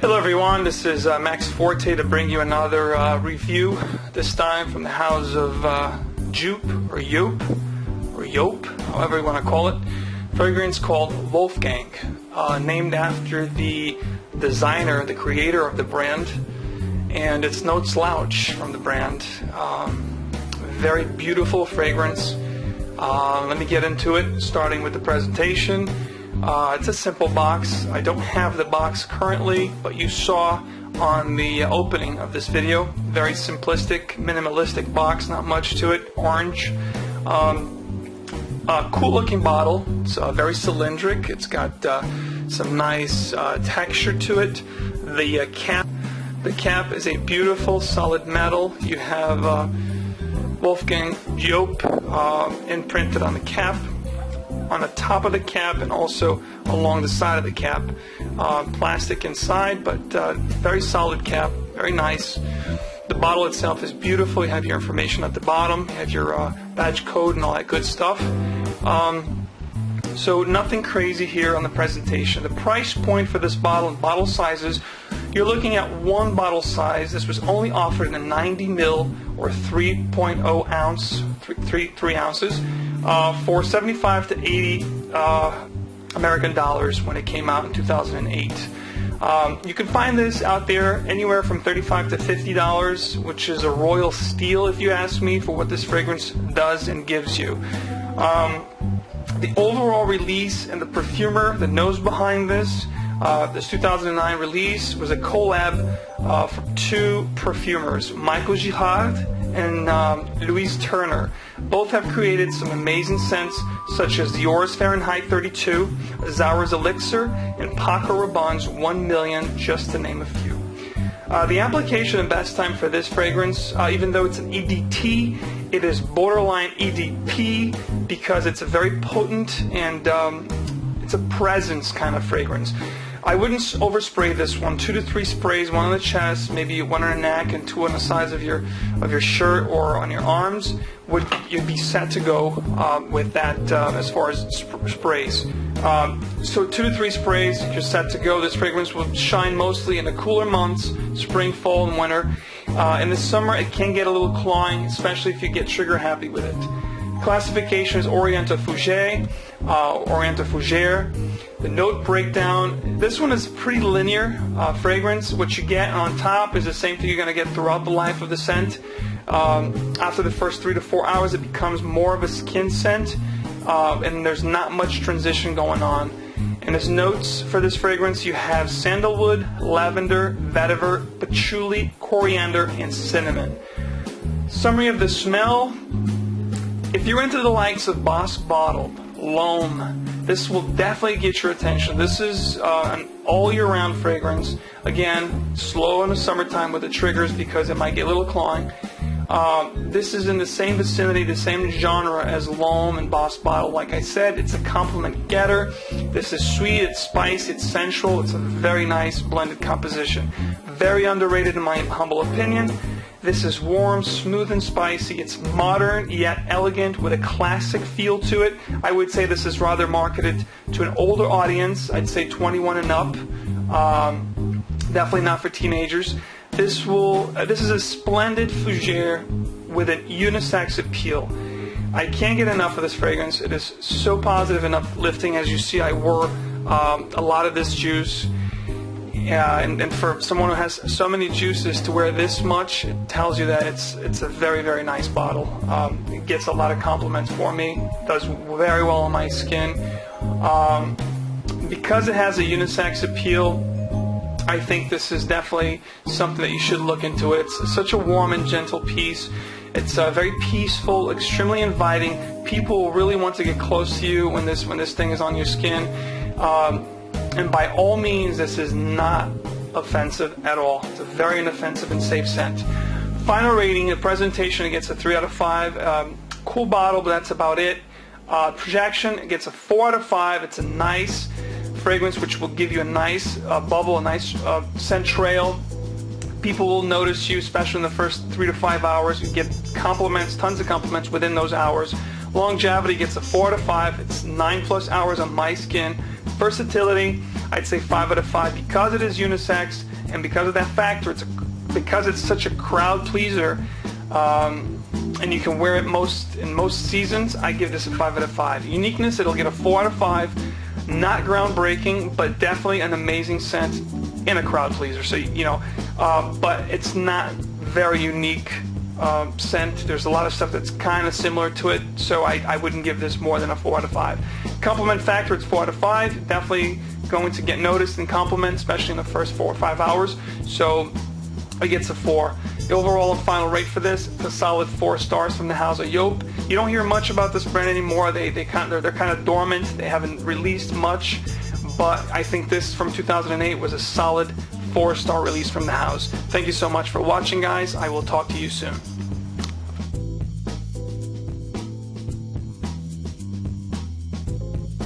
Hello everyone, this is Max Forte to bring you another review, this time from the house of Joop, or Joop, or Joop, however you want to call it. Fragrance called Wolfgang, named after the designer, the creator of the brand, and it's no slouch from the brand. Very beautiful fragrance. Let me get into it, starting with the presentation. It's a simple box. I don't have the box currently, but you saw on the opening of this video. Very simplistic, minimalistic box, not much to it. Orange. Cool looking bottle. It's very cylindric. It's got some nice texture to it. The cap is a beautiful solid metal. You have Wolfgang Joop imprinted on the cap, on the top of the cap, and also along the side of the cap. Plastic inside, but very solid cap, very nice. The bottle itself is beautiful. You have your information at the bottom, you have your badge code and all that good stuff. So nothing crazy here on the presentation. The price point for this bottle and bottle sizes, you're looking at one bottle size. This was only offered in a 90 ml or 3.0 ounce, 3 ounces, for 75 to 80 American dollars when it came out in 2008. You can find this out there anywhere from $35 to $50, which is a royal steal if you ask me for what this fragrance does and gives you. The overall release and the perfumer, the nose behind this 2009 release was a collab from two perfumers, Michael Girard and Louise Turner. Both have created some amazing scents such as Dior's Fahrenheit 32, Zara's Elixir, and Paco Rabanne's 1 Million, just to name a few. The application and best time for this fragrance, even though it's an EDT, it is borderline EDP because it's a very potent and it's a presence kind of fragrance. I wouldn't overspray this one. 2 to 3 sprays, one on the chest, maybe one on the neck, and 2 on the sides of your shirt or on your arms. You'd be set to go with that as far as sprays. So 2 to 3 sprays, you're set to go. This fragrance will shine mostly in the cooler months, spring, fall, and winter. In the summer, it can get a little cloying, especially if you get trigger happy with it. Classification is fougere, fougere. The note breakdown, this one is pretty linear fragrance. What you get on top is the same thing you're going to get throughout the life of the scent. After the first 3 to 4 hours, it becomes more of a skin scent, and there's not much transition going on. And as notes for this fragrance, you have sandalwood, lavender, vetiver, patchouli, coriander, and cinnamon. Summary of the smell. If you're into the likes of Boss Bottled, L'Homme, this will definitely get your attention. This is an all year round fragrance. Again, slow in the summertime with the triggers because it might get a little cloying. This is in the same vicinity, the same genre as L'Homme and Boss Bottled. Like I said, it's a compliment getter. This is sweet, it's spicy, it's sensual. It's a very nice blended composition. Very underrated in my humble opinion. This is warm, smooth, and spicy. It's modern yet elegant with a classic feel to it. I would say this is rather marketed to an older audience. I'd say 21 and up. Definitely not for teenagers. This is a splendid fougere with an unisex appeal. I can't get enough of this fragrance. It is so positive and uplifting. As you see, I wore a lot of this juice. Yeah, and for someone who has so many juices to wear this much, it tells you that it's a very, very nice bottle. It gets a lot of compliments for me. It does very well on my skin. Because it has a unisex appeal, I think this is definitely something that you should look into. It's such a warm and gentle piece. It's very peaceful, extremely inviting. People will really want to get close to you when this thing is on your skin. And by all means, this is not offensive at all. It's a very inoffensive and safe scent. Final rating, the presentation, it gets a 3 out of 5. Cool bottle, but that's about it. Projection, it gets a 4 out of 5. It's a nice fragrance which will give you a nice bubble, a nice scent trail. People will notice you, especially in the first 3 to 5 hours. You get compliments, tons of compliments within those hours. Longevity gets a 4 out of 5. It's 9+ hours on my skin. Versatility, I'd say 5 out of 5 because it is unisex and because of that factor. Because it's such a crowd pleaser, and you can wear it in most seasons. I give this a 5 out of 5. Uniqueness, it'll get a 4 out of 5. Not groundbreaking, but definitely an amazing scent in a crowd pleaser. So but it's not very unique scent. There's a lot of stuff that's kind of similar to it, so I wouldn't give this more than a 4 out of 5. Compliment factor, it's 4 out of 5. Definitely going to get noticed and compliment, especially in the first 4 or 5 hours. So it gets a 4. The overall and final rate for this, it's a solid 4 stars from the house of Joop. You don't hear much about this brand anymore. They're kind of dormant. They haven't released much, but I think this from 2008 was a solid 4-star release from the house. Thank you so much for watching, guys. I will talk to you soon.